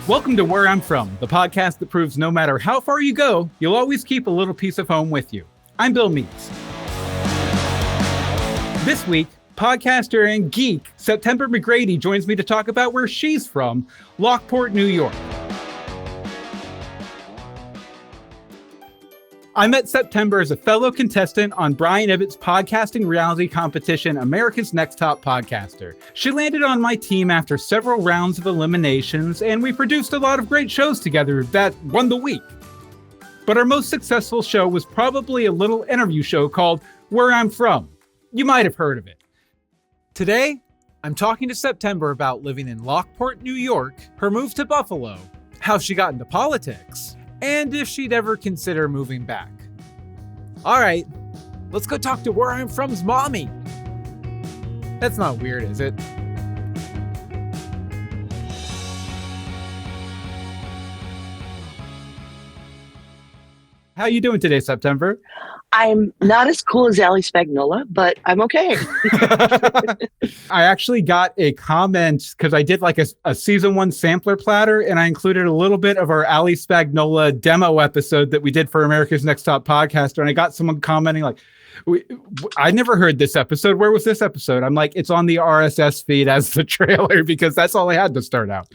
Welcome to Where I'm From, the podcast that proves no matter how far you go, you'll always keep a little piece of home with you. I'm Bill Meeks. This week, podcaster and geek September McCrady joins me to talk about where she's from, Lockport, New York. I met September as a fellow contestant on Brian Ibbott's podcasting reality competition, America's Next Top Podcaster. She landed on my team after several rounds of eliminations, and we produced a lot of great shows together that won the week. But our most successful show was probably a little interview show called Where I'm From. You might have heard of it. Today, I'm talking to September about living in Lockport, New York, her move to Buffalo, how she got into politics, and if she'd ever consider moving back. All right, let's go talk to Where I'm From's mommy. That's not weird, is it? How you doing today, September? I'm not as cool as Ali Spagnola, but I'm okay. I actually got a comment because I did like a season 1 sampler platter, and I included a little bit of our Ali Spagnola demo episode that we did for America's Next Top Podcaster. And I got someone commenting like, I never heard this episode. Where was this episode? I'm like, it's on the RSS feed as the trailer because that's all I had to start out.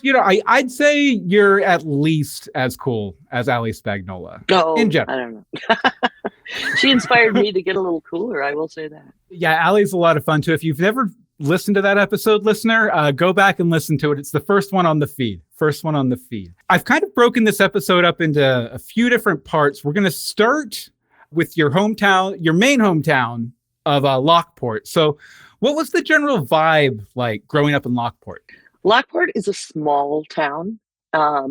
You know, I'd say you're at least as cool as Ali Spagnola. No, in general. I don't know. She inspired me to get a little cooler. I will say that. Yeah, Ali's a lot of fun too. If you've never listened to that episode, listener, go back and listen to it. It's the first one on the feed. I've kind of broken this episode up into a few different parts. We're going to start with your hometown, your main hometown of Lockport. So what was the general vibe like growing up in Lockport? Lockport is a small town. I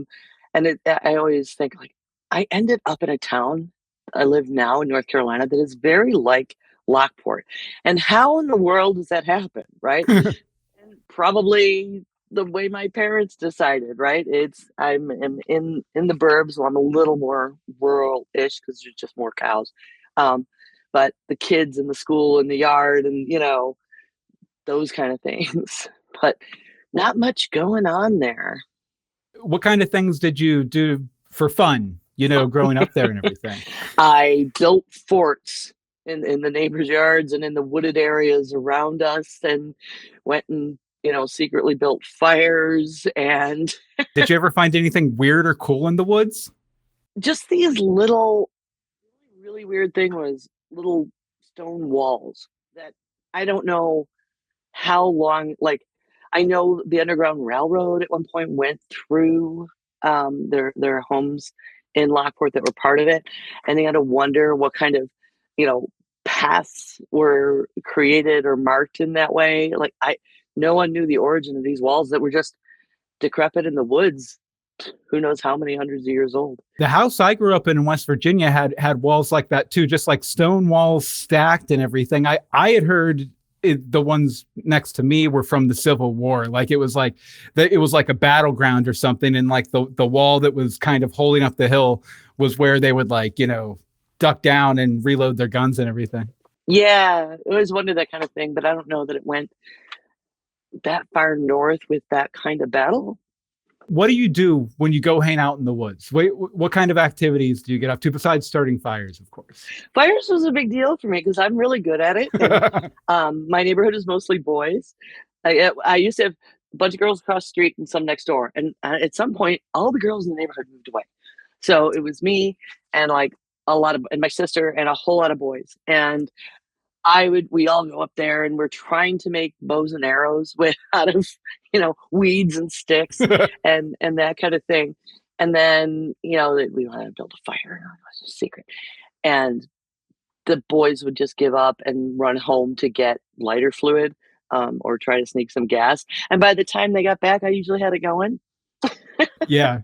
always think like I ended up in a town I live now in North Carolina that is very like Lockport. And how in the world does that happen, right? And probably the way my parents decided, right? I'm in the burbs, so I'm a little more rural-ish because there's just more cows. But the kids in the school and the yard and, you know, those kind of things. But not much going on there. What kind of things did you do for fun, you know, growing up there and everything? I built forts in the neighbors' yards and in the wooded areas around us and went and, you know, secretly built fires. And did you ever find anything weird or cool in the woods? Just these little, really weird thing was little stone walls that I don't know how long, like, I know the Underground Railroad at one point went through their homes in Lockport that were part of it. And they had to wonder what kind of, you know, paths were created or marked in that way. Like no one knew the origin of these walls that were just decrepit in the woods. Who knows how many hundreds of years old. The house I grew up in West Virginia had walls like that too, just like stone walls stacked and everything. I had heard the ones next to me were from the Civil War. Like it was like a battleground or something. And like the wall that was kind of holding up the hill was where they would like, you know, duck down and reload their guns and everything. Yeah, I always wondered that kind of thing, but I don't know that it went that far north with that kind of battle. What do you do when you go hang out in the woods? What kind of activities do you get up to besides starting fires, of course? Fires was a big deal for me because I'm really good at it. And, my neighborhood is mostly boys. I used to have a bunch of girls across the street and some next door. And at some point, all the girls in the neighborhood moved away. So it was me and like and my sister and a whole lot of boys. And we all go up there and we're trying to make bows and arrows out of, you know, weeds and sticks and that kind of thing. And then, you know, we had to build a fire. It was a secret. And the boys would just give up and run home to get lighter fluid or try to sneak some gas. And by the time they got back, I usually had it going. Yeah.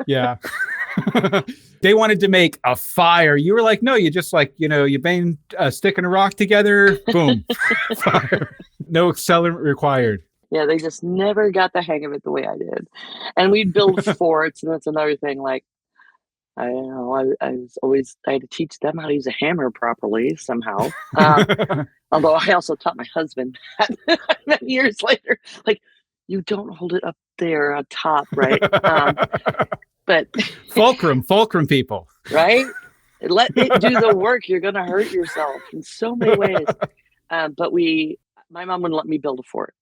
They wanted to make a fire. You were like, no, you just like, you know, you bang a stick and a rock together, boom, fire. No accelerant required. Yeah, they just never got the hang of it the way I did. And we'd build forts, and that's another thing. Like, I don't know, I had to teach them how to use a hammer properly somehow. Although I also taught my husband that many years later. Like, you don't hold it up there on top, right? But fulcrum people, right? Let it do the work. You're going to hurt yourself in so many ways. But my mom wouldn't let me build a fort.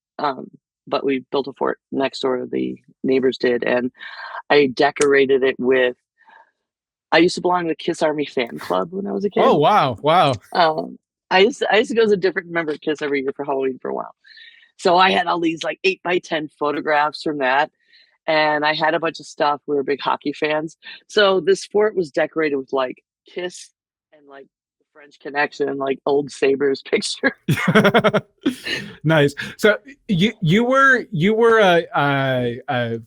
But we built a fort next door. The neighbors did. And I decorated it with, I used to belong to the Kiss Army fan club when I was a kid. Oh, wow. I used to go as a different member of Kiss every year for Halloween for a while. So I had all these like 8x10 photographs from that. And I had a bunch of stuff. We were big hockey fans. So this fort was decorated with like Kiss and like the French Connection, like old Sabres picture. Nice. So you were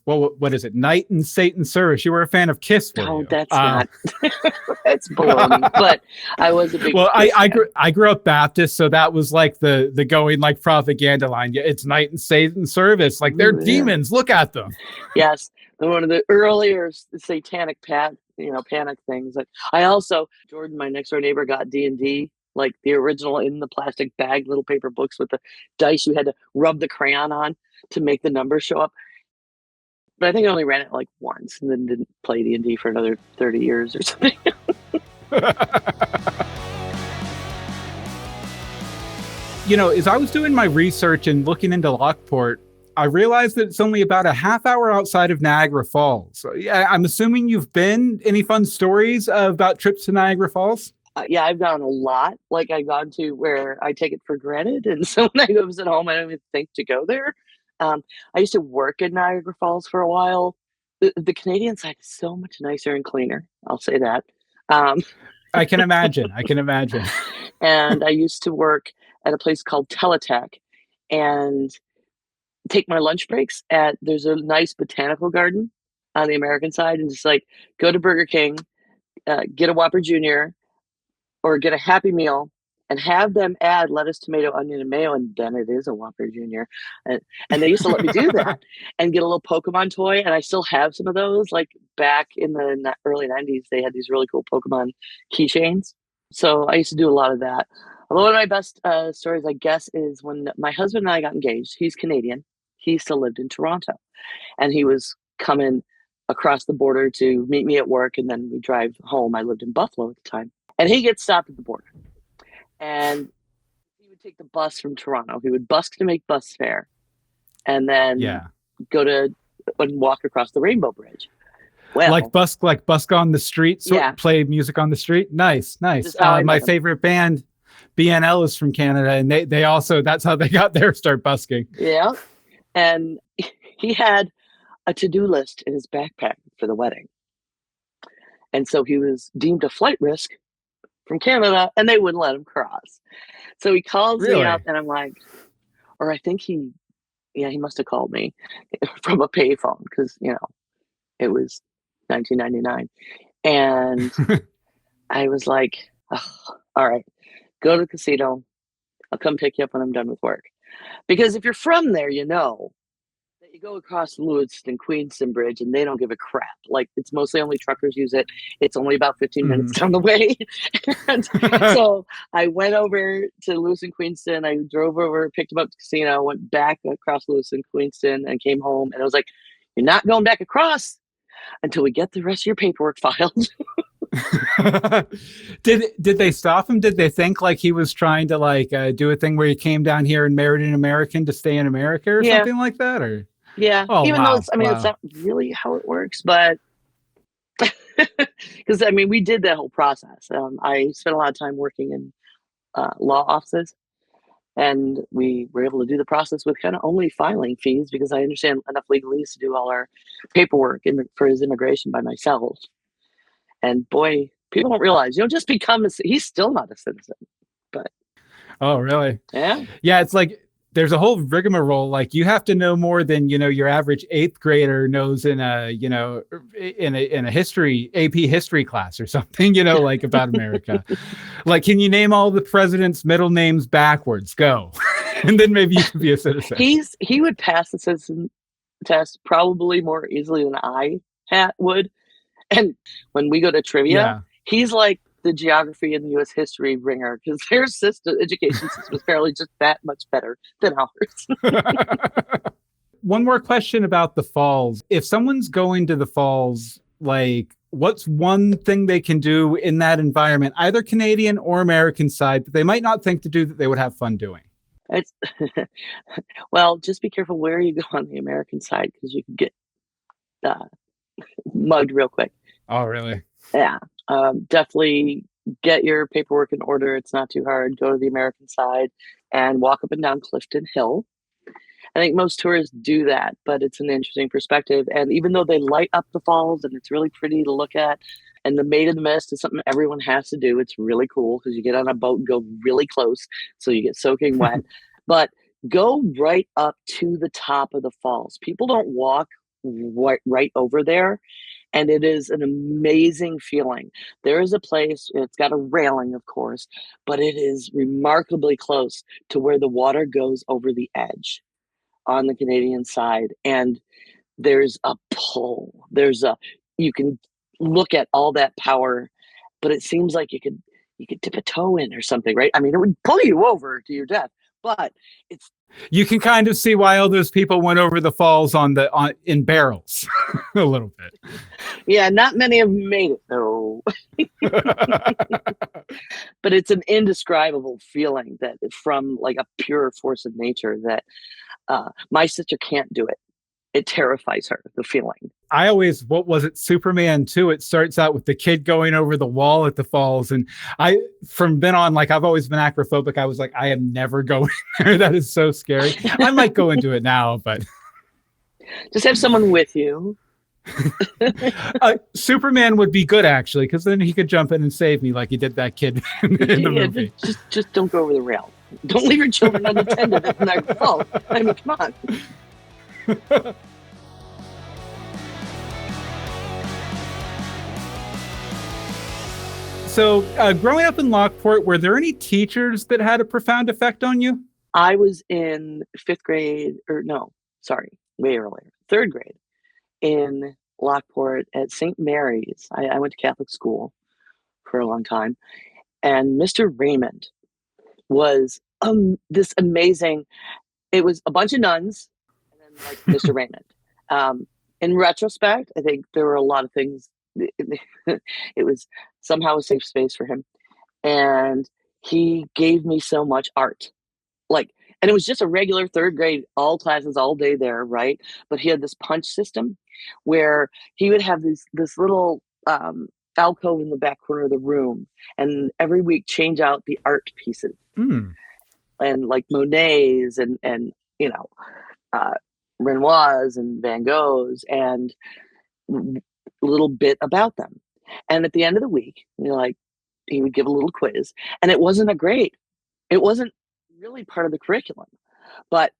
what is it? Knight in Satan's service. You were a fan of Kiss. That's not. That's baloney. But I was a big. Well, I grew up Baptist, so that was like the going like propaganda line. Yeah, it's Knight in Satan's service. Like they're demons. Look at them. Yes, one of the earlier satanic panic things. Like Jordan, my next door neighbor, got D&D. Like the original in the plastic bag, little paper books with the dice you had to rub the crayon on to make the numbers show up. But I think I only ran it like once and then didn't play D&D for another 30 years or something. As I was doing my research and looking into Lockport, I realized that it's only about a half hour outside of Niagara Falls. So, yeah, I'm assuming you've been. Any fun stories about trips to Niagara Falls? Yeah, I've gone a lot. Like I've gone to where I take it for granted. And so when I visit home, I don't even think to go there. I used to work in Niagara Falls for a while. The Canadian side is so much nicer and cleaner. I'll say that. I can imagine. And I used to work at a place called Teletech and take my lunch breaks there's a nice botanical garden on the American side, and just like go to Burger King, get a Whopper Jr., or get a Happy Meal and have them add lettuce, tomato, onion, and mayo, and then it is a Whopper Jr. And they used to let me do that and get a little Pokemon toy, and I still have some of those. Like back in the early 90s, they had these really cool Pokemon keychains. So I used to do a lot of that. Although one of my best stories, I guess, is when my husband and I got engaged. He's Canadian. He still lived in Toronto, and he was coming across the border to meet me at work, and then we drive home. I lived in Buffalo at the time. And he gets stopped at the border, and he would take the bus from Toronto. He would busk to make bus fare, and then go to and walk across the Rainbow Bridge. Well, like busk on the street, play music on the street. Nice. My favorite band, BNL, is from Canada, and they also, that's how they got their start busking. Yeah, and he had a to-do list in his backpack for the wedding, and so he was deemed a flight risk from Canada, and they wouldn't let him cross. So he calls me up, and I'm like, or I think he must have called me from a payphone because, it was 1999. And I was like, oh, all right, go to the casino. I'll come pick you up when I'm done with work. Because if you're from there, you go across the Lewiston-Queenston Bridge and they don't give a crap. Like, it's mostly only truckers use it. It's only about 15 minutes down the way. And so I went over to Lewiston-Queenston. I drove over, picked him up to the casino, went back across Lewiston-Queenston and came home. And I was like, you're not going back across until we get the rest of your paperwork filed. Did they stop him? Did they think like he was trying to do a thing where he came down here and married an American to stay in America or something like that? Or though it's not really how it works, but because we did that whole process. I spent a lot of time working in law offices, and we were able to do the process with kind of only filing fees because I understand enough legalese to do all our paperwork for his immigration by myself. And boy, people don't realize, just become he's still not a citizen. But oh, really? Yeah. Yeah, it's like there's a whole rigmarole. Like you have to know more than your average 8th grader knows in a in a history AP history class or something. Like about America. Like, can you name all the presidents' middle names backwards? Go, and then maybe you can be a citizen. He would pass the citizen test probably more easily than I would. And when we go to trivia, he's like the geography and U.S. history ringer because their education system is apparently just that much better than ours. One more question about the falls. If someone's going to the falls, like, what's one thing they can do in that environment, either Canadian or American side, that they might not think to do that they would have fun doing? It's well, just be careful where you go on the American side because you can get uh, mugged real quick. Oh, really? Yeah, definitely get your paperwork in order. It's not too hard. Go to the American side and walk up and down Clifton Hill. I think most tourists do that, but it's an interesting perspective. And even though they light up the falls and it's really pretty to look at, and the Maid of the Mist is something everyone has to do. It's really cool because you get on a boat and go really close, so you get soaking wet. But go right up to the top of the falls. People don't walk right over there, and it is an amazing feeling. There is a place, it's got a railing, of course, but it is remarkably close to where the water goes over the edge on the Canadian side. And there's a pull. You can look at all that power, but it seems like you could dip a toe in or something, right? I mean, it would pull you over to your death, but it's You can kind of see why all those people went over the falls in barrels a little bit. yeah, not many of them made it though. But it's an indescribable feeling that from like a pure force of nature that my sister can't do it. It terrifies her, the feeling. I always, what was it, Superman 2? It starts out with the kid going over the wall at the falls. And from then on, like, I've always been acrophobic. I was like, I am never going there. That is so scary. I might go into it now, but. Just have someone with you. Superman would be good, actually, because then he could jump in and save me like he did that kid in the movie. Just don't go over the rail. Don't leave your children unattended in their fault. I mean, come on. So, growing up in Lockport, were there any teachers that had a profound effect on you? I was in way earlier, third grade in Lockport at St. Mary's. I went to Catholic school for a long time, and Mr. Raymond was this amazing. It was a bunch of nuns, and then like Mr. Raymond. In retrospect, I think there were a lot of things. It was somehow a safe space for him, and he gave me so much art. And it was just a regular third grade, all classes, all day there, right? But he had this punch system where he would have this little alcove in the back corner of the room, and every week change out the art pieces. And like Monet's and Renoirs and Van Goghs, and a little bit about them. And at the end of the week, he would give a little quiz, and it wasn't a grade. It wasn't really part of the curriculum, but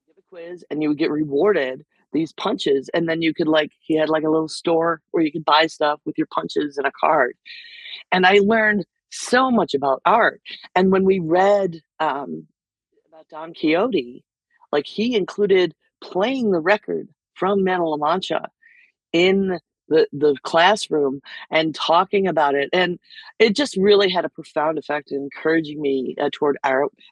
you would give a quiz and you would get rewarded these punches. And then you could he had like a little store where you could buy stuff with your punches and a card. And I learned so much about art. And when we read about Don Quixote, he included playing the record from Mancha in the classroom and talking about it. And it just really had a profound effect in encouraging me toward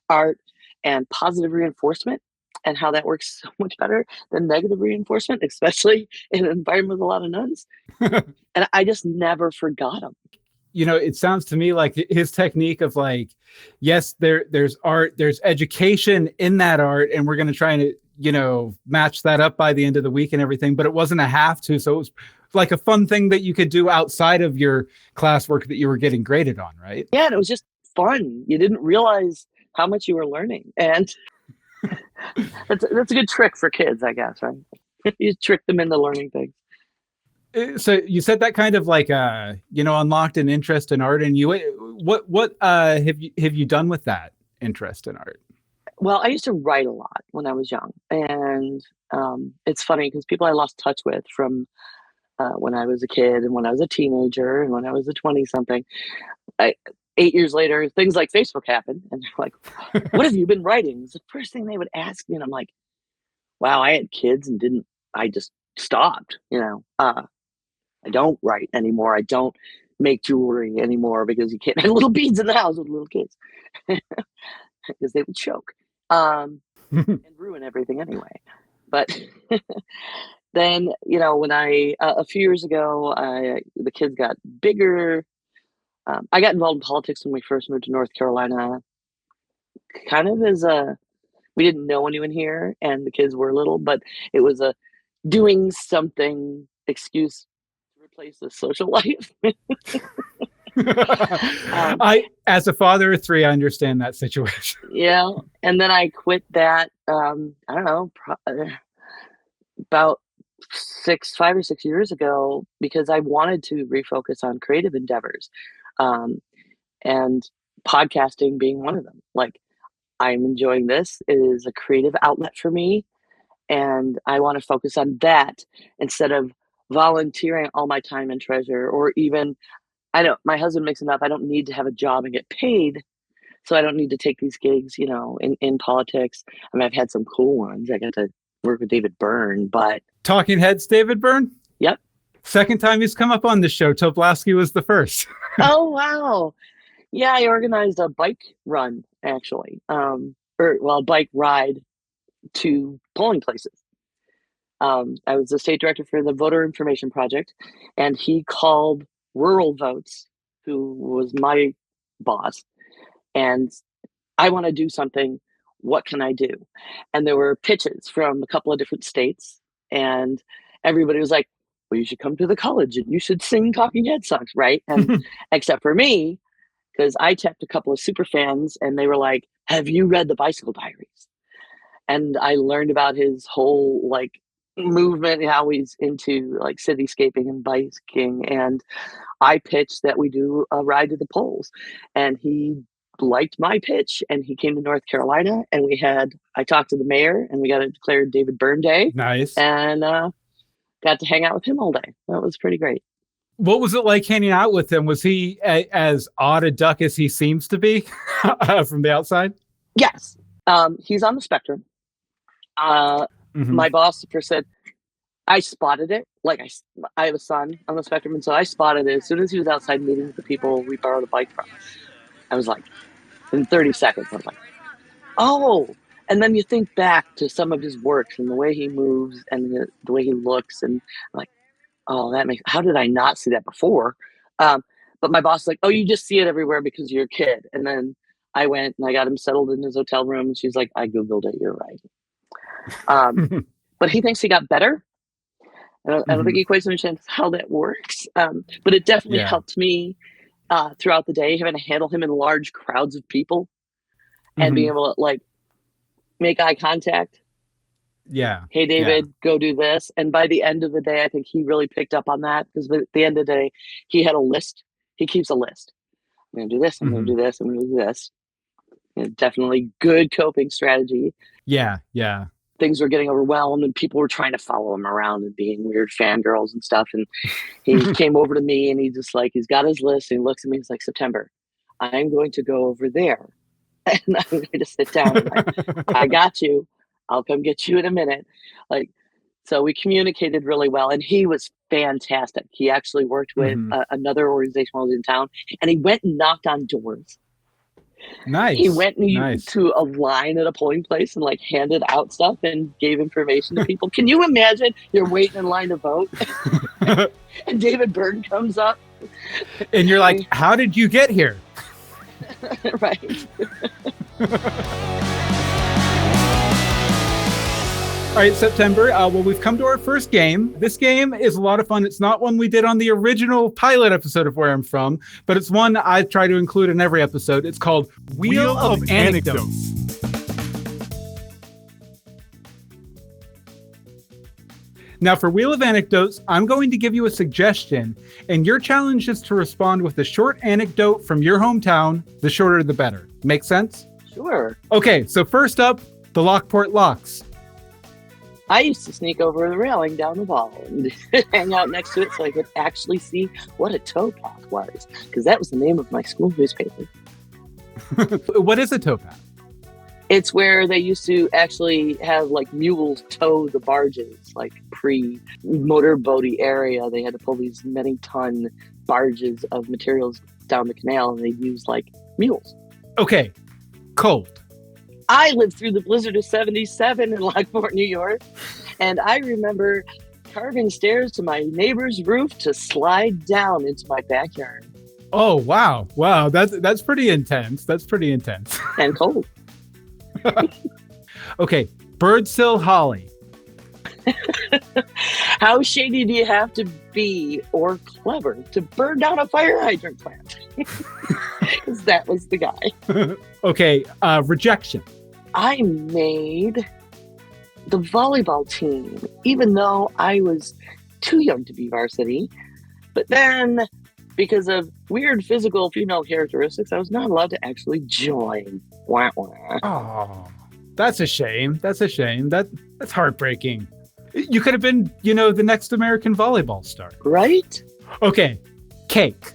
art and positive reinforcement, and how that works so much better than negative reinforcement, especially in an environment with a lot of nuns. And I just never forgot him. It sounds to me like his technique of yes, there's art, there's education in that art, and we're going to try and, match that up by the end of the week and everything, but it wasn't a have to. So it was like a fun thing that you could do outside of your classwork that you were getting graded on, right? Yeah, and it was just fun. You didn't realize how much you were learning. And that's a good trick for kids, I guess, right? You trick them into learning things. So you said that kind of unlocked an interest in art, and what have you done with that interest in art? Well, I used to write a lot when I was young, and it's funny because people I lost touch with from when I was a kid and when I was a teenager and when I was a 20-something, 8 years later, things like Facebook happened, and they're like, what have you been writing? It's the first thing they would ask me, and I'm like, wow, I had kids and I just stopped, I don't write anymore. I don't make jewelry anymore because you can't have little beads in the house with little kids because they would choke and ruin everything anyway. But then, you know, when I a few years ago, the kids got bigger. I got involved in politics when we first moved to North Carolina, kind of as a we didn't know anyone here, and the kids were little, but it was a doing something excuse to replace the social life. As a father of three, I understand that situation. Yeah, and then I quit that. I don't know, about 5 or 6 years ago, because I wanted to refocus on creative endeavors, and podcasting being one of them. Like, I'm enjoying this. It is a creative outlet for me, and I want to focus on that instead of volunteering all my time and treasure, or even I don't. My husband makes enough. I don't need to have a job and get paid, so I don't need to take these gigs. You know, in politics. I mean, I've had some cool ones. I got to work with David Byrne, but Talking Heads, David Byrne? Yep. Second time he's come up on the show. Toplowski was the first. Oh, wow. Yeah, I organized a bike run, actually. A bike ride to polling places. I was the state director for the Voter Information Project, and he called Rural Votes, who was my boss, and I want to do something. What can I do? And there were pitches from a couple of different states, and everybody was like, well, you should come to the college and you should sing Talking Head songs, right? And except for me, because I checked a couple of super fans, and they were like, have you read the Bicycle Diaries? And I learned about his whole like movement, how he's into like cityscaping and biking. And I pitched that we do a ride to the polls, and he liked my pitch, and he came to North Carolina, and I talked to the mayor, and we got it declared David Byrne Day. Nice. And got to hang out with him all day. That was pretty great. What was it like hanging out with him? Was he as odd a duck as he seems to be from the outside? Yes. He's on the spectrum. My boss first said, I spotted it. Like I have a son on the spectrum, and so I spotted it as soon as he was outside meeting with the people we borrowed a bike from. I was like, in 30 seconds, I was like, oh. And then you think back to some of his works and the way he moves and the way he looks, and I'm like, oh, how did I not see that before? But my boss was like, oh, you just see it everywhere because you're a kid. And then I went and I got him settled in his hotel room, and she's like, I Googled it, you're right. But he thinks he got better. I don't think he quite understands how that works. But it definitely helped me throughout the day, having to handle him in large crowds of people and being able to like make eye contact. Yeah. Hey, David, go do this. And by the end of the day, I think he really picked up on that, because at the end of the day, he had a list. He keeps a list. I'm going to do this. I'm going to do this. I'm going to do this. And definitely good coping strategy. Yeah. Yeah. Things were getting overwhelmed, and people were trying to follow him around and being weird fangirls and stuff. And he came over to me, and he's got his list, and he looks at me, he's like, September, I'm going to go over there. And I'm going to sit down. I got you. I'll come get you in a minute. Like, so we communicated really well, and he was fantastic. He actually worked with another organization while I was in town, and he went and knocked on doors. Nice. He went to a line at a polling place and like handed out stuff and gave information to people. Can you imagine you're waiting in line to vote and David Byrne comes up and you're like, how did you get here? Right. All right, September. Well, we've come to our first game. This game is a lot of fun. It's not one we did on the original pilot episode of Where I'm From, but it's one I try to include in every episode. It's called Wheel of Anecdotes. Now, for Wheel of Anecdotes, I'm going to give you a suggestion, and your challenge is to respond with a short anecdote from your hometown. The shorter, the better. Make sense? Sure. Okay, so first up, the Lockport Locks. I used to sneak over the railing down the wall and hang out next to it so I could actually see what a towpath was, because that was the name of my school newspaper. What is a towpath? It's where they used to actually have like mules tow the barges, like pre-motorboaty area. They had to pull these many ton barges of materials down the canal, and they'd use like mules. Okay, cold. I lived through the blizzard of 77 in Lockport, New York. And I remember carving stairs to my neighbor's roof to slide down into my backyard. Oh, wow. Wow. That's pretty intense. That's pretty intense. And cold. Okay. Birdsill holly. How shady do you have to be or clever to burn down a fire hydrant plant? Because that was the guy. Okay. Rejection. I made the volleyball team, even though I was too young to be varsity. But then, because of weird physical female characteristics, I was not allowed to actually join. Wah, wah. Oh, that's a shame. That's a shame. That's heartbreaking. You could have been, the next American volleyball star. Right? Okay. Cake.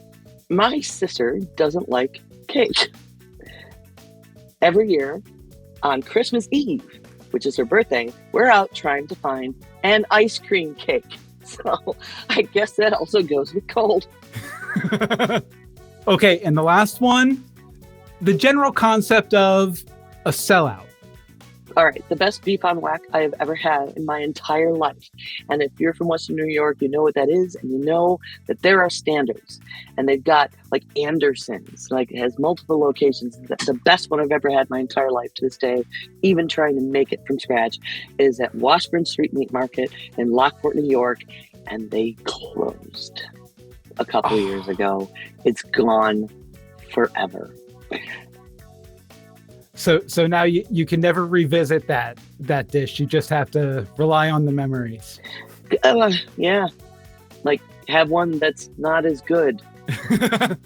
My sister doesn't like cake. Every year on Christmas Eve, which is her birthday, we're out trying to find an ice cream cake. So I guess that also goes with cold. Okay, and the last one, the general concept of a sellout. All right, the best beef on whack I have ever had in my entire life. And if you're from Western New York, you know what that is, and you know that there are standards. And they've got like Anderson's, like it has multiple locations. The best one I've ever had my entire life to this day, even trying to make it from scratch, is at Washburn Street Meat Market in Lockport, New York, and they closed a couple of years ago. It's gone forever. So now you can never revisit that dish. You just have to rely on the memories. Yeah, like have one that's not as good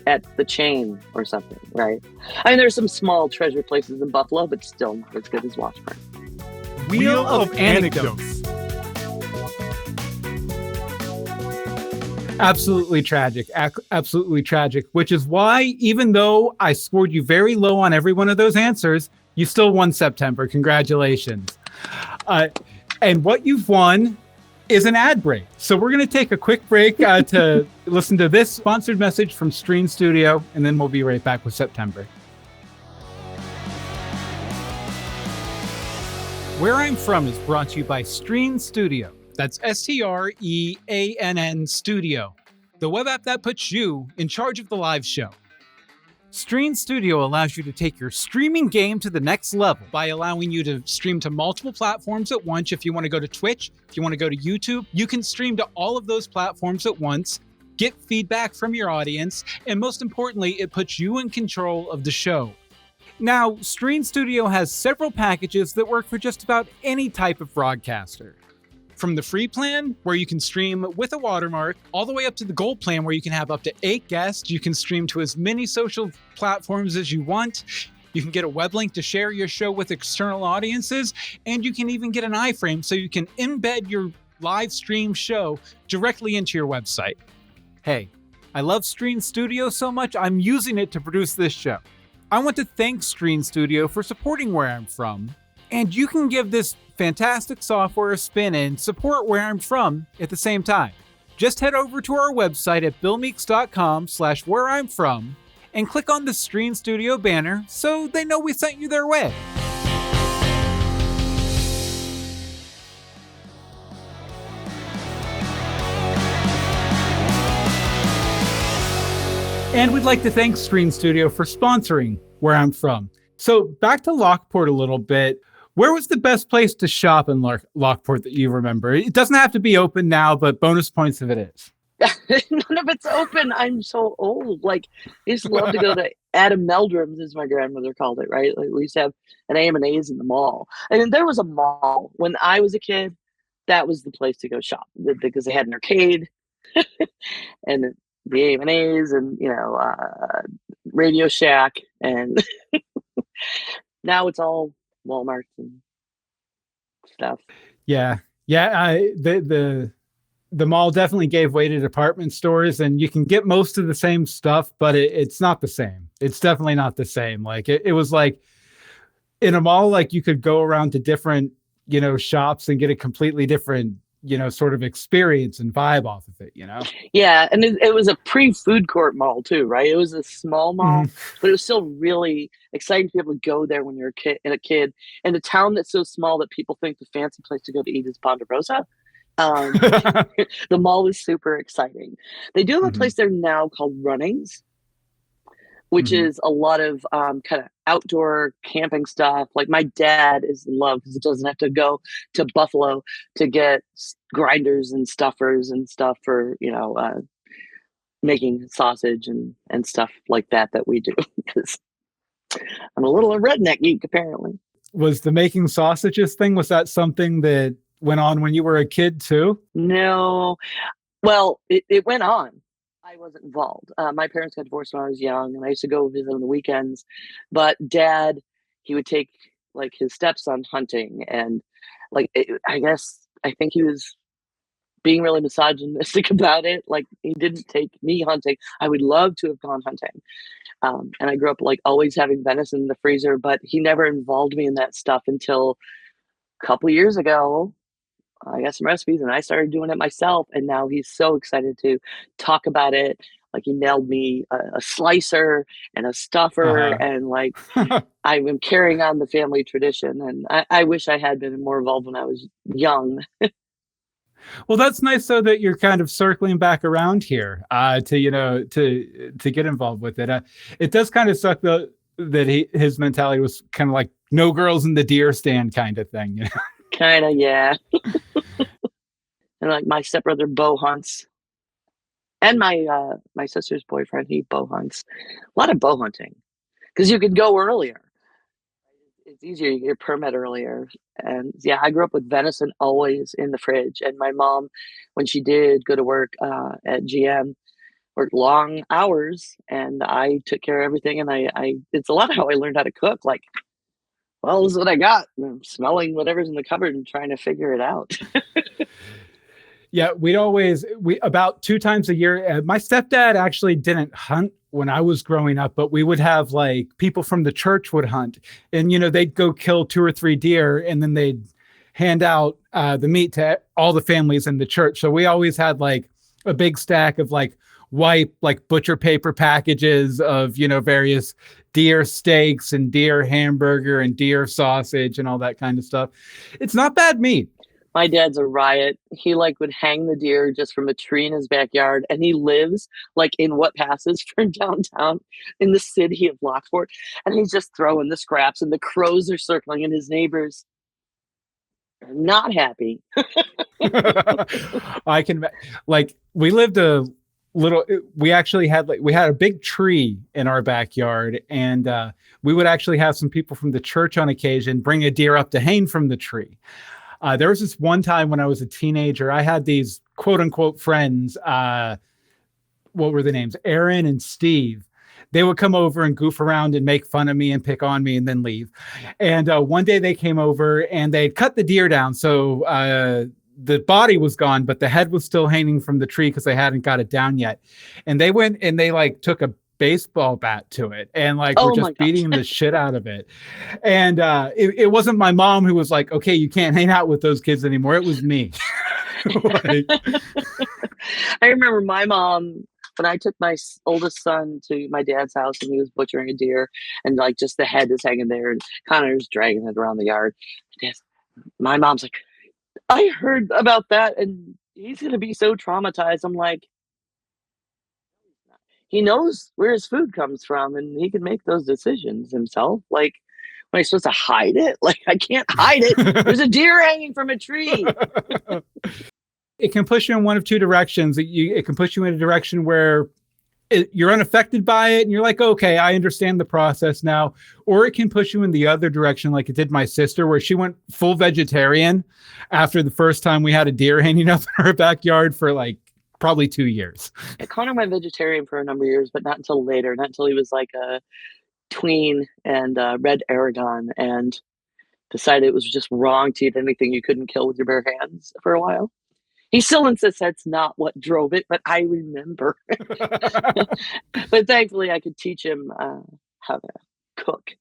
at the chain or something, right? I mean, there's some small treasure places in Buffalo, but still not as good as Washburn. Wheel of Anecdotes. Absolutely tragic. Absolutely tragic, which is why, even though I scored you very low on every one of those answers, you still won September. Congratulations. And what you've won is an ad break. So we're going to take a quick break to listen to this sponsored message from Streann Studio, and then we'll be right back with September. Where I'm From is brought to you by Streann Studio. That's STREANN Studio, the web app that puts you in charge of the live show. Streann Studio allows you to take your streaming game to the next level by allowing you to stream to multiple platforms at once. If you want to go to Twitch, if you want to go to YouTube, you can stream to all of those platforms at once, get feedback from your audience, and most importantly, it puts you in control of the show. Now, Streann Studio has several packages that work for just about any type of broadcaster. From the free plan, where you can stream with a watermark, all the way up to the gold plan, where you can have up to 8 guests. You can stream to as many social platforms as you want. You can get a web link to share your show with external audiences, and you can even get an iframe so you can embed your live stream show directly into your website. Hey, I love Streann Studio so much, I'm using it to produce this show. I want to thank Streann Studio for supporting Where I'm From, and you can give this fantastic software a spin and support Where I'm From at the same time. Just head over to our website at billmeeks.com/whereimfrom and click on the Streann Studio banner so they know we sent you their way. And we'd like to thank Streann Studio for sponsoring Where I'm From. So back to Lockport a little bit. Where was the best place to shop in Lockport that you remember? It doesn't have to be open now, but bonus points if it is. None of it's open. I'm so old. Like, I used to love to go to Adam Meldrum's, as my grandmother called it, right? Like, we used to have an A&A's in the mall. And there was a mall when I was a kid. That was the place to go shop because they had an arcade and the A&A's and, Radio Shack. And now it's all Walmart and stuff. Yeah. The mall definitely gave way to department stores, and you can get most of the same stuff, but it's not the same. It's definitely not the same. Like it was like in a mall, like you could go around to different, shops and get a completely different, sort of experience and vibe off of it, Yeah, and it was a pre-food court mall too, right? It was a small mall, but it was still really exciting to be able to go there when you're a kid in a town that's so small that people think the fancy place to go to eat is Ponderosa. The mall was super exciting. They do have a place there now called Runnings, which is a lot of kind of outdoor camping stuff. Like my dad is in love because he doesn't have to go to Buffalo to get grinders and stuffers and stuff for, making sausage and stuff like that we do. Because I'm a little a redneck geek, apparently. Was the making sausages thing, was that something that went on when you were a kid too? No. Well, it went on. I wasn't involved. My parents got divorced when I was young, and I used to go visit on the weekends. But Dad, he would take like his stepson hunting, and I think he was being really misogynistic about it. Like he didn't take me hunting. I would love to have gone hunting, and I grew up like always having venison in the freezer, but he never involved me in that stuff until a couple years ago. I got some recipes and I started doing it myself. And now he's so excited to talk about it. Like he nailed me a slicer and a stuffer. And like, I'm carrying on the family tradition. And I wish I had been more involved when I was young. Well, that's nice though that you're kind of circling back around here to get involved with it. It does kind of suck though that his mentality was kind of like no girls in the deer stand kind of thing. Kind of, yeah. And like my stepbrother bow hunts, and my sister's boyfriend, he bow hunts. A lot of bow hunting because you can go earlier. It's easier, you get your permit earlier. And yeah, I grew up with venison always in the fridge. And my mom, when she did go to work at GM, worked long hours, and I took care of everything. And I it's a lot of how I learned how to cook. Like, well, this is what I got. I'm smelling whatever's in the cupboard and trying to figure it out. Yeah, we about 2 times a year. My stepdad actually didn't hunt when I was growing up, but we would have like people from the church would hunt, and they'd go kill 2 or 3 deer, and then they'd hand out the meat to all the families in the church. So we always had like a big stack of like butcher paper packages of various deer steaks and deer hamburger and deer sausage and all that kind of stuff. It's not bad meat. My dad's a riot. He like would hang the deer just from a tree in his backyard, and he lives like in what passes for downtown in the city of Lockport, and he's just throwing the scraps, and the crows are circling, and his neighbors are not happy. I can we lived we actually had we had a big tree in our backyard, and we would actually have some people from the church on occasion bring a deer up to hang from the tree. There was this one time when I was a teenager, I had these quote unquote friends. What were the names? Aaron and Steve. They would come over and goof around and make fun of me and pick on me and then leave. And one day they came over and they cut the deer down. So the body was gone, but the head was still hanging from the tree because they hadn't got it down yet. And they went and they like took a baseball bat to it and like were just beating the shit out of it. And it wasn't my mom who was like, okay, you can't hang out with those kids anymore. It was me. I remember my mom, when I took my oldest son to my dad's house and he was butchering a deer, and like just the head is hanging there and Connor's dragging it around the yard. My mom's like, I heard about that and he's going to be so traumatized. I'm like, he knows where his food comes from and he can make those decisions himself. Like, am I supposed to hide it? Like, I can't hide it. There's a deer hanging from a tree. It can push you in one of 2 directions. It can push you in a direction where you're unaffected by it and you're like, okay, I understand the process now. Or it can push you in the other direction, like it did my sister, where she went full vegetarian after the first time we had a deer hanging up in her backyard for like probably 2 years. Connor went vegetarian for a number of years, but not until later, not until he was like a tween and red Aragon, and decided it was just wrong to eat anything you couldn't kill with your bare hands for a while. He still insists that's not what drove it, but I remember. But thankfully I could teach him how to cook.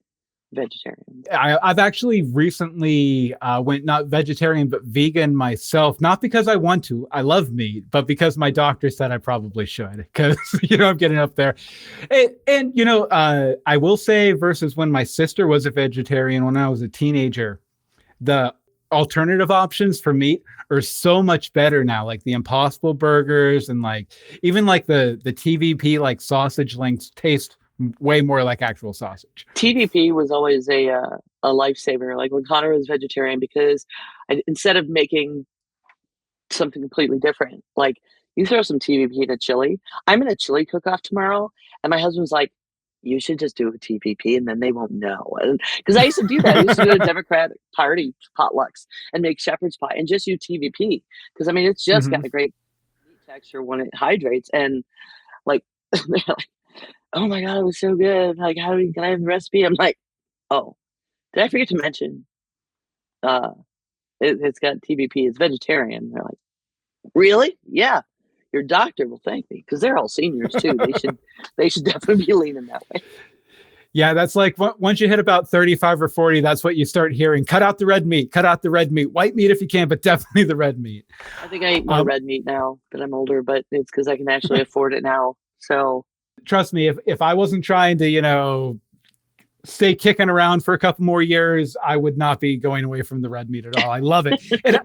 vegetarians. I've actually recently went not vegetarian but vegan myself, not because I want to. I love meat, but because my doctor said I probably should, because I'm getting up there. And I will say, versus when my sister was a vegetarian when I was a teenager, the alternative options for meat are so much better now, like the Impossible burgers and like even like the TVP like sausage links taste way more like actual sausage. TVP was always a lifesaver. Like when Connor was vegetarian, because instead of making something completely different, like you throw some TVP in a chili. I'm in a chili cook-off tomorrow, and my husband's like, "You should just do a TVP, and then they won't know." Because I used to do that. I used to go to Democratic Party potlucks and make shepherd's pie and just use TVP because it's just got a great texture when it hydrates. And like, they're like, "Oh my god, it was so good! Like, can I have the recipe?" I'm like, "Oh, did I forget to mention? It's got TVP. It's vegetarian." They're like, "Really? Yeah. Your doctor will thank me because they're all seniors too. They should definitely be leaning that way." Yeah, that's like once you hit about 35 or 40, that's what you start hearing. Cut out the red meat. Cut out the red meat. White meat if you can, but definitely the red meat. I think I eat more red meat now that I'm older, but it's because I can actually afford it now. So trust me, if I wasn't trying to, stay kicking around for a couple more years, I would not be going away from the red meat at all. I love it. And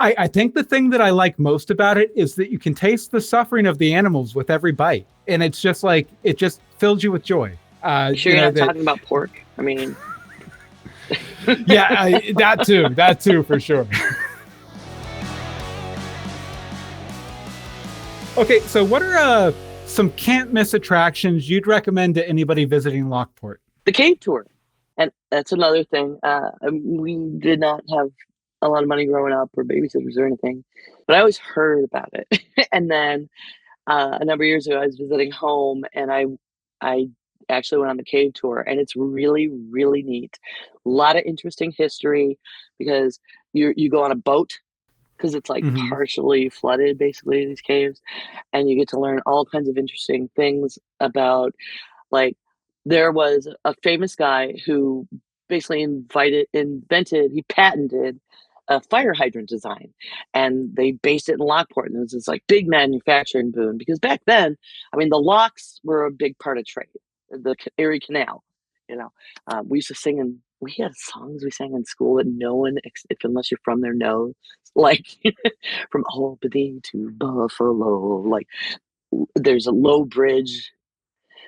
I think the thing that I like most about it is that you can taste the suffering of the animals with every bite. And it's just like, it just fills you with joy. Sure, you're not talking about pork? Yeah, that too, for sure. Okay, so what are some can't miss attractions you'd recommend to anybody visiting Lockport? The cave tour. And that's another thing. We did not have a lot of money growing up or babysitters or anything, but I always heard about it. And then a number of years ago, I was visiting home, and I actually went on the cave tour, and it's really, really neat. A lot of interesting history because you go on a boat because it's like partially flooded, basically, these caves, and you get to learn all kinds of interesting things about, like, there was a famous guy who basically he patented a fire hydrant design, and they based it in Lockport, and it was this like big manufacturing boom because back then, the locks were a big part of trade, the Erie Canal, we used to sing we had songs we sang in school that no one, unless you're from there, knows, like from Albany to Buffalo, like there's a low bridge.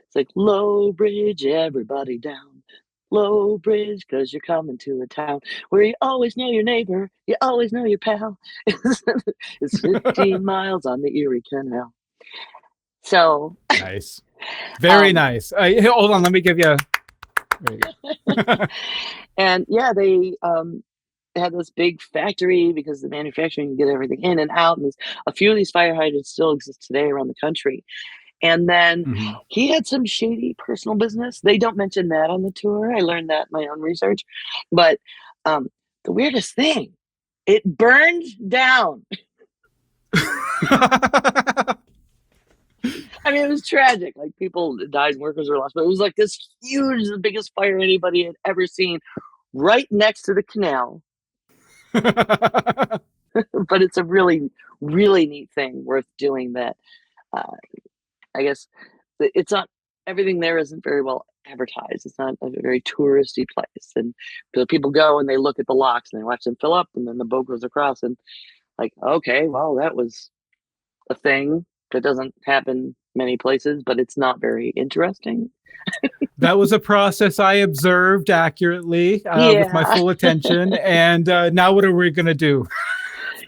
It's like, low bridge, everybody down. Low bridge, because you're coming to a town where you always know your neighbor, you always know your pal. It's 15 miles on the Erie Canal. So nice. Very nice. Hold on, let me give you there you go. And yeah, they had this big factory because the manufacturing, you get everything in and out. And a few of these fire hydrants still exist today around the country. And then he had some shady personal business. They don't mention that on the tour. I learned that in my own research. But the weirdest thing, it burned down. It was tragic. Like, people died and workers were lost. But it was like this huge, the biggest fire anybody had ever seen, right next to the canal. But it's a really, really neat thing worth doing that. I guess it's not, everything there isn't very well advertised. It's not a very touristy place. And people go and they look at the locks and they watch them fill up, and then the boat goes across, and like, okay, well, that was a thing that doesn't happen many places, but it's not very interesting. That was a process I observed accurately with my full attention. And now what are we going to do?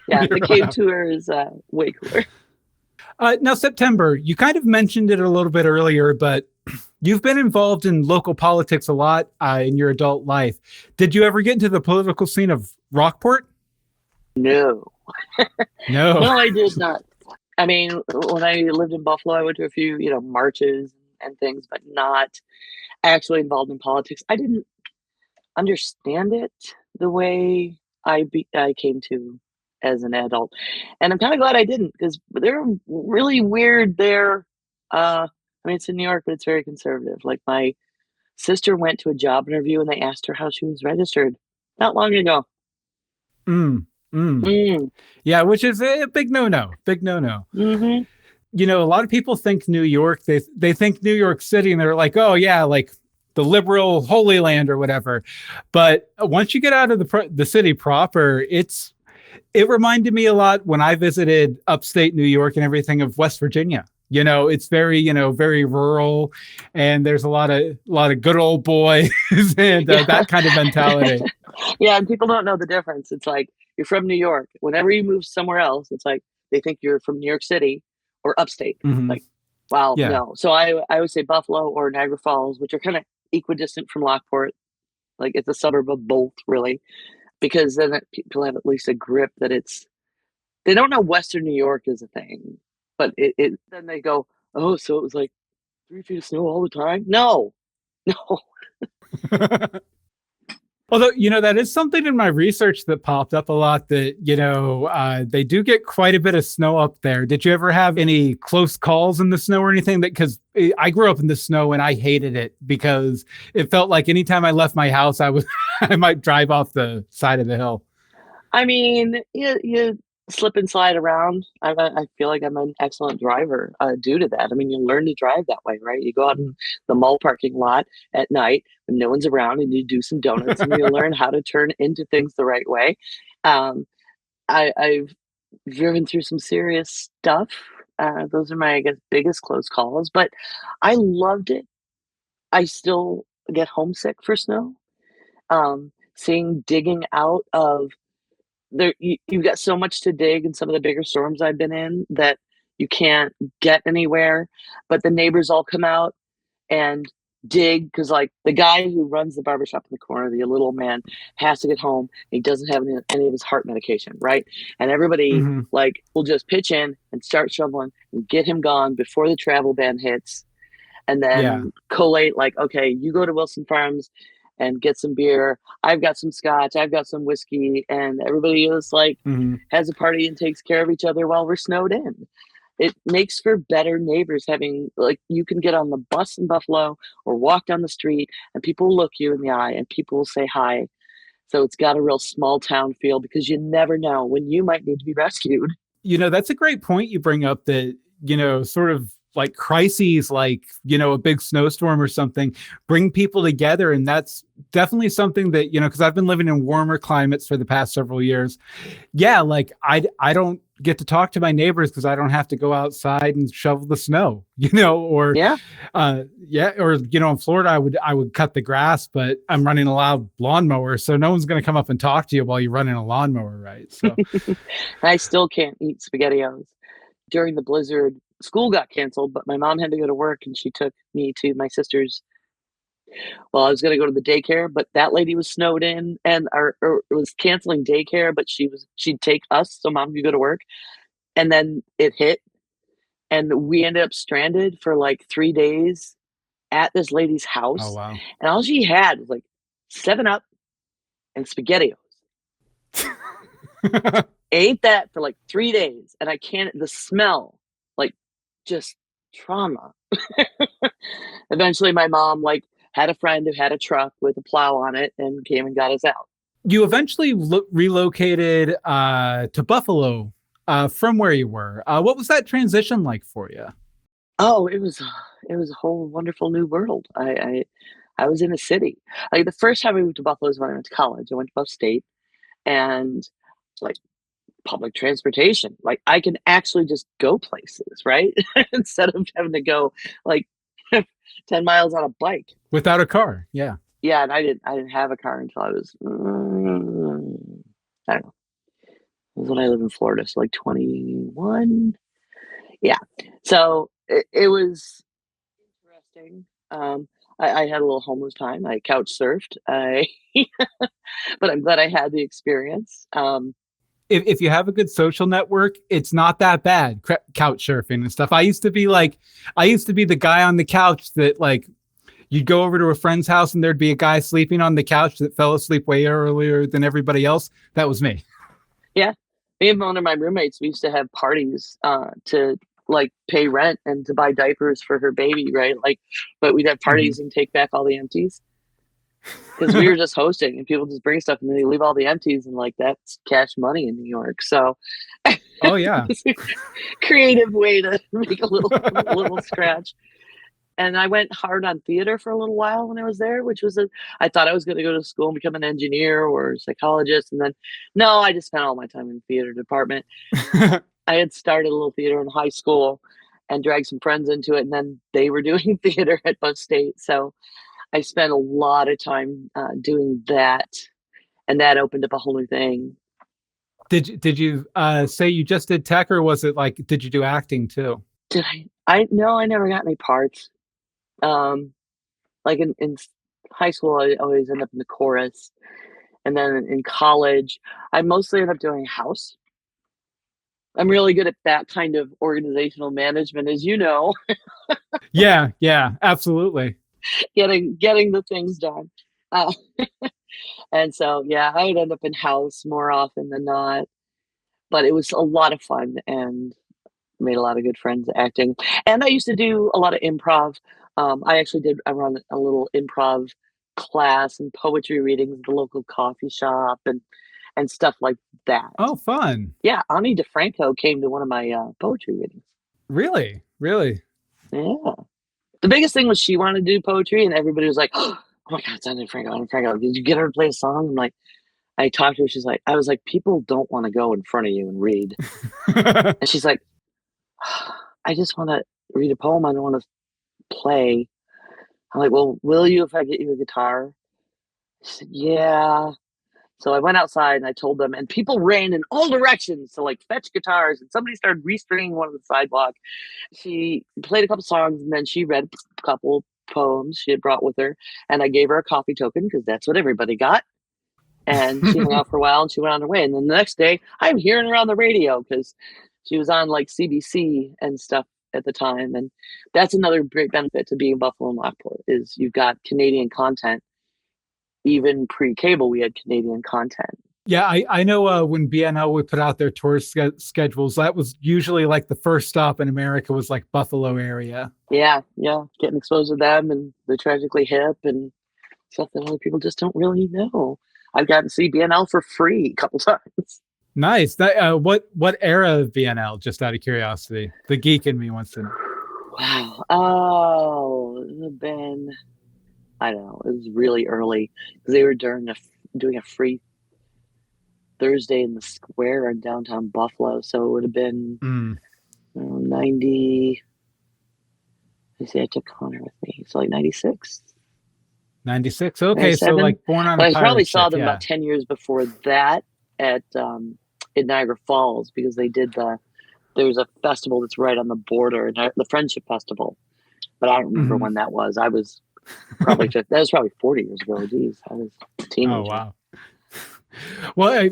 Yeah, the cave tour is way cooler. Now, September, you kind of mentioned it a little bit earlier, but you've been involved in local politics a lot in your adult life. Did you ever get into the political scene of Rockport? No. No. No, I did not. When I lived in Buffalo, I went to a few, marches and things, but not actually involved in politics. I didn't understand it the way I came to as an adult, and I'm kind of glad I didn't, because they're really weird there. It's in New York, but it's very conservative. Like, my sister went to a job interview and they asked her how she was registered not long ago. Mm, mm. Mm. Yeah, which is a big no-no. Big no-no. Mm-hmm. You know, a lot of people think New York, they think New York City, and they're like, oh yeah, like the liberal Holy Land or whatever. But once you get out of the city proper, it reminded me a lot when I visited upstate New York and everything of West Virginia. You know, it's very, very rural, and there's a lot of good old boys and that kind of mentality. Yeah, and people don't know the difference. It's like you're from New York. Whenever you move somewhere else, it's like they think you're from New York City or upstate. Mm-hmm. Like, wow, Yeah. no. So I would say Buffalo or Niagara Falls, which are kind of equidistant from Lockport. Like it's a suburb of both, really, because then people have at least a grip that they don't know Western New York is a thing, but then they go, oh, so it was like 3 feet of snow all the time? No, no. Although, that is something in my research that popped up a lot that, they do get quite a bit of snow up there. Did you ever have any close calls in the snow or anything? Because I grew up in the snow and I hated it because it felt like anytime I left my house, I might drive off the side of the hill. I mean, you slip and slide around. I feel like I'm an excellent driver due to that. I mean, you learn to drive that way, right? You go out in the mall parking lot at night when no one's around and you do some donuts and you learn how to turn into things the right way. I've driven through some serious stuff. Those are my, I guess, biggest close calls, but I loved it. I still get homesick for snow. Seeing digging out of there, you've got so much to dig in some of the bigger storms I've been in that you can't get anywhere, but the neighbors all come out and dig because like the guy who runs the barbershop in the corner, the little man, has to get home. He doesn't have any of his heart medication, right? And everybody like will just pitch in and start shoveling and get him gone before the travel ban hits, and then collate like, okay, you go to Wilson Farms and get some beer. I've got some scotch. I've got some whiskey, and everybody is like has a party and takes care of each other while we're snowed in. It makes for better neighbors having like you can get on the bus in Buffalo or walk down the street and people will look you in the eye and people will say hi. So it's got a real small town feel because you never know when you might need to be rescued. That's a great point you bring up that, sort of like crises, like, a big snowstorm or something, bring people together. And that's definitely something that, because I've been living in warmer climates for the past several years. Yeah. Like I don't get to talk to my neighbors because I don't have to go outside and shovel the snow, or, or, in Florida, I would cut the grass, but I'm running a loud lawnmower. So no one's going to come up and talk to you while you're running a lawnmower. Right. So I still can't eat SpaghettiOs. During the blizzard, school got canceled, but my mom had to go to work and she took me to my sister's. Well, I was going to go to the daycare, but that lady was snowed in and or was canceling daycare, but she'd take us so mom could go to work. And then it hit and we ended up stranded for like 3 days at this lady's house. Oh, wow. And all she had was like 7-Up and SpaghettiOs. Ate that for like 3 days and the smell, like just trauma. Eventually my mom like had a friend who had a truck with a plow on it and came and got us out. You eventually relocated to Buffalo from where you were. What was that transition like for you? Oh, it was a whole wonderful new world. I was in a city. Like the first time I moved to Buffalo was when I went to college. I went to upstate and like public transportation. Like I can actually just go places, right? Instead of having to go like 10 miles on a bike. Without a car. Yeah. Yeah. And I didn't have a car until I was, I don't know. It was when I lived in Florida. So like 21. Yeah. So it was interesting. I had a little homeless time. I couch surfed. But I'm glad I had the experience. If you have a good social network, it's not that bad. Couch surfing and stuff. I used to be the guy on the couch that like you'd go over to a friend's house and there'd be a guy sleeping on the couch that fell asleep way earlier than everybody else. That was me. Yeah. Me and one of my roommates, we used to have parties to like pay rent and to buy diapers for her baby, right? Like, but we'd have parties and take back all the empties because we were just hosting and people just bring stuff and then they leave all the empties and like that's cash money in New York. So, Oh yeah, creative way to make a little scratch. And I went hard on theater for a little while when I was there, which was I thought I was going to go to school and become an engineer or a psychologist. And then, no, I just spent all my time in the theater department. I had started a little theater in high school and dragged some friends into it. And then they were doing theater at upstate. So I spent a lot of time doing that. And that opened up a whole new thing. Did you say you just did tech, or was it like, did you do acting too? Did I never got any parts. Like in high school, I always end up in the chorus. And then in college, I mostly end up doing house. I'm really good at that kind of organizational management, as you know. Yeah, absolutely. Getting the things done. And so, yeah, I would end up in house more often than not. But it was a lot of fun and made a lot of good friends acting. And I used to do a lot of improv. I run a little improv class and poetry readings at the local coffee shop and stuff like that. Oh, fun. Yeah, Ani Defranco came to one of my poetry readings. Really? Yeah. The biggest thing was she wanted to do poetry, and everybody was like, "Oh my God, it's Ani Defranco! Did you get her to play a song?" I'm like, I talked to her. I was like, people don't want to go in front of you and read, and she's like, I just want to read a poem. I don't want to play. I'm like, well, will you if I get you a guitar? She said, yeah. So I went outside and I told them, and people ran in all directions to like fetch guitars, and somebody started restringing one on the sidewalk. She played a couple songs and then she read a couple poems she had brought with her, and I gave her a coffee token because that's what everybody got. And she hung out for a while and she went on her way. And then the next day I'm hearing her on the radio because she was on like CBC and stuff at the time. And that's another great benefit to being Buffalo and Lockport is you've got Canadian content. Even pre-cable, we had Canadian content. Yeah, I know when BNL would put out their tour schedules, that was usually like the first stop in America was like Buffalo area. Yeah. Getting exposed to them and the Tragically Hip and stuff that other people just don't really know. I've gotten to see BNL for free a couple times. Nice. What era of BNL, just out of curiosity? The geek in me wants to know. Wow. Oh, it would have been, I don't know, it was really early because they were doing a free Thursday in the square in downtown Buffalo. So it would have been 90. I say I took Connor with me. So like 96. 96. Okay, 97. so like born on. I probably saw them about 10 years before that at in Niagara Falls because they did there's a festival that's right on the border, the Friendship Festival, but I don't remember when that was. I was probably that was probably 40 years ago. Geez, I was a teenager. Oh wow. Well,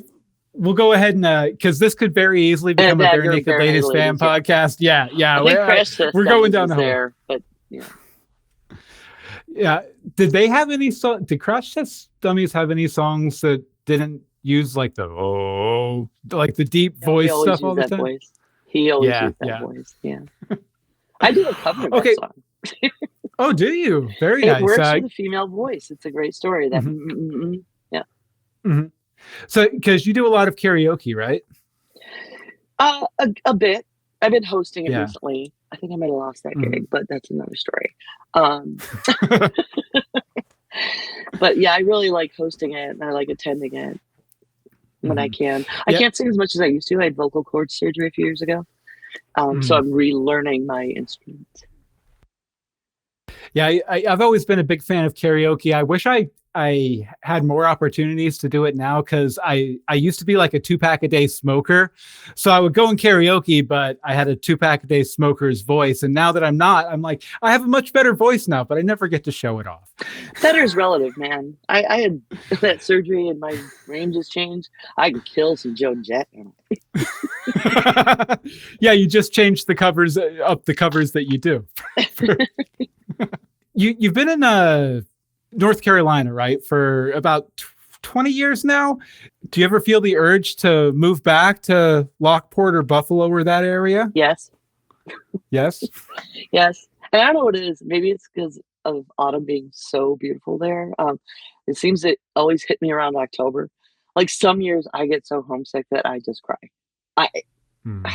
we'll go ahead and because this could very easily become a Bare Naked Ladies fan podcast. Yeah. I think we're going down the there, but yeah. Yeah. Did they have any did Crash Test Dummies have any songs that didn't use like the deep voice stuff all the time? Voice. He always used that voice. Yeah. I do a cover of that song. Oh, do you? Very nice. It works with a female voice. It's a great story. That yeah. Mm-hmm. So, because you do a lot of karaoke, right? A bit. I've been hosting it recently. I think I might have lost that gig, but that's another story. But yeah, I really like hosting it and I like attending it when I can. I can't sing as much as I used to. I had vocal cord surgery a few years ago. So I'm relearning my instrument. Yeah, I've always been a big fan of karaoke. I wish I had more opportunities to do it now because I used to be like a 2-pack a day smoker. So I would go in karaoke, but I had a 2-pack a day smoker's voice. And now that I'm not, I'm like, I have a much better voice now, but I never get to show it off. Better's relative, man. I had that surgery and my range has changed. I can kill some Joan Jett. Yeah, you just changed the covers that you do. You've been in North Carolina, right, for about 20 years now. Do you ever feel the urge to move back to Lockport or Buffalo or that area? Yes. Yes. Yes. And I don't know what it is. Maybe it's because of autumn being so beautiful there. It seems it always hit me around October. Like some years I get so homesick that I just cry. I Hmm.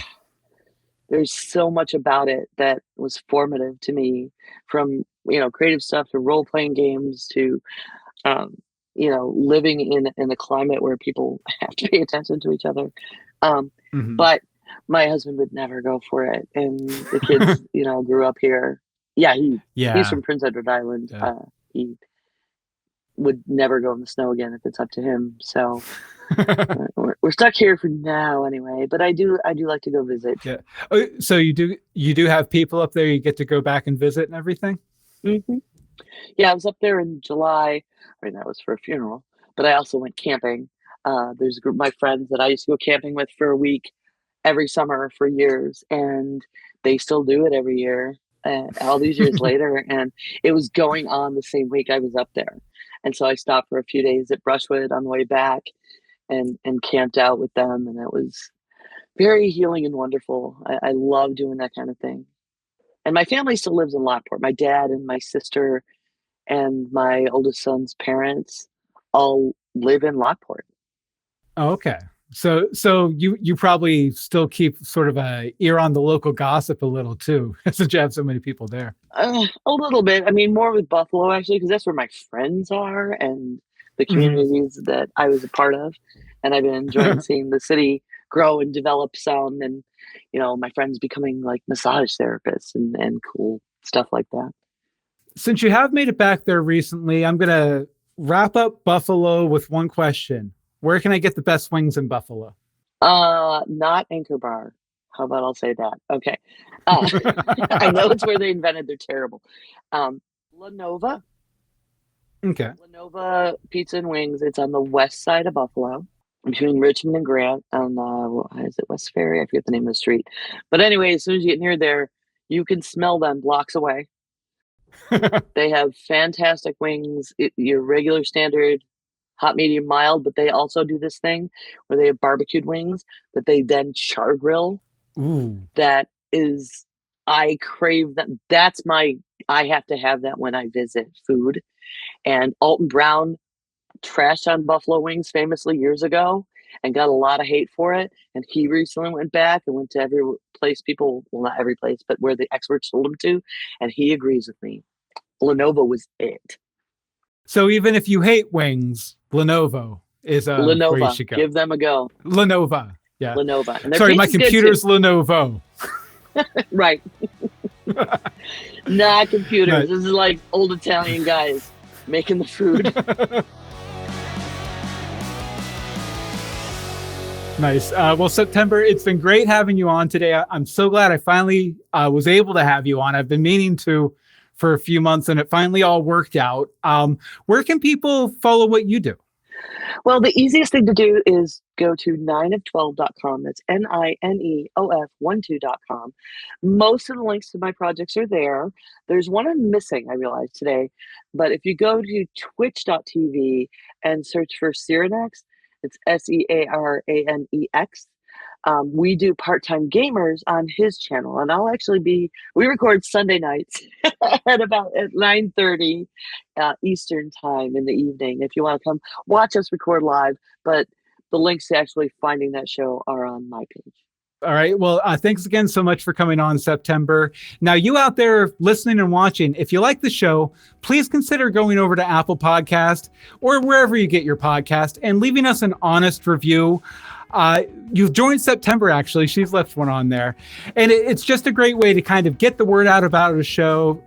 There's so much about it that was formative to me, from, creative stuff to role playing games to, living in a climate where people have to pay attention to each other. Mhm. But my husband would never go for it. And the kids, grew up here. Yeah, he's Yeah. from Prince Edward Island. Yeah. He would never go in the snow again if it's up to him. So we're stuck here for now anyway. But I do like to go visit. Yeah. Oh, so you do have people up there you get to go back and visit and everything? Hmm. Yeah, I was up there in July. I mean, that was for a funeral, but I also went camping. There's a group of my friends that I used to go camping with for a week every summer for years, and they still do it every year, all these years later. And it was going on the same week I was up there. And so I stopped for a few days at Brushwood on the way back and camped out with them. And it was very healing and wonderful. I love doing that kind of thing. And my family still lives in Lockport. My dad and my sister and my oldest son's parents all live in Lockport. Oh, okay. So you probably still keep sort of a ear on the local gossip a little too, since you have so many people there. A little bit. I mean, more with Buffalo actually, because that's where my friends are and the communities that I was a part of. And I've been enjoying seeing the city grow and develop some, and my friends becoming like massage therapists and cool stuff like that. Since you have made it back there recently, I'm gonna wrap up Buffalo with one question. Where can I get the best wings in Buffalo? Not Anchor Bar. How about I'll say that? Okay. I know it's where they invented. They're terrible. Lenova. Okay. Lenova Pizza and Wings. It's on the west side of Buffalo, between Richmond and Grant on is it West Ferry? I forget the name of the street. But anyway, as soon as you get near there, you can smell them blocks away. They have fantastic wings. Your regular standard hot, medium, mild, but they also do this thing where they have barbecued wings that they then char grill. Ooh. That is, I crave that. I have to have that when I visit food. And Alton Brown trashed on buffalo wings famously years ago and got a lot of hate for it. And he recently went back and went to every place not every place, but where the experts told him to. And he agrees with me. Lenovo was it. So even if you hate wings, Lenovo is where you should go. Give them a go. Lenovo. Yeah. Lenovo. And sorry, my computer's Lenovo. Right. Not computers. Right. This is like old Italian guys making the food. Nice. Well, September, it's been great having you on today. I'm so glad I finally was able to have you on. I've been meaning to for a few months, and it finally all worked out. Where can people follow what you do? Well, the easiest thing to do is go to 9of12.com. That's NINEOF12.com. Most of the links to my projects are there. There's one I'm missing, I realized today. But if you go to twitch.tv and search for Searanex, it's SEARANEX. We do part-time gamers on his channel, and I'll actually we record Sunday nights at 9:30 Eastern time in the evening. If you want to come watch us record live, but the links to actually finding that show are on my page. All right. Well, thanks again so much for coming on, September. Now, you out there listening and watching, if you like the show, please consider going over to Apple Podcast or wherever you get your podcast and leaving us an honest review. You've joined September, actually. She's left one on there. And it's just a great way to kind of get the word out about the show,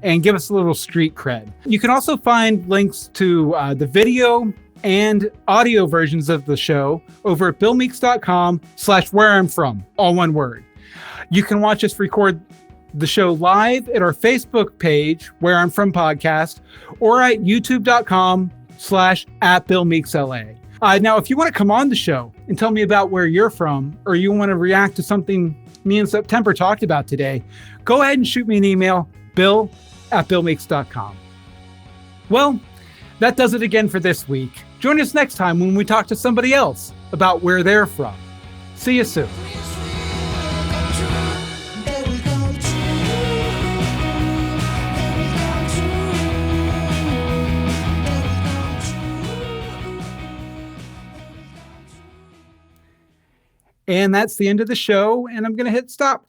and give us a little street cred. You can also find links to the video and audio versions of the show over at billmeeks.com/whereimfrom, all one word. You can watch us record the show live at our Facebook page, Where I'm From Podcast, or at youtube.com/@BillMeeksLA. Now, if you want to come on the show and tell me about where you're from, or you want to react to something me and September talked about today, go ahead and shoot me an email, bill@billmeeks.com. Well, that does it again for this week. Join us next time when we talk to somebody else about where they're from. See you soon. And that's the end of the show. And I'm going to hit stop.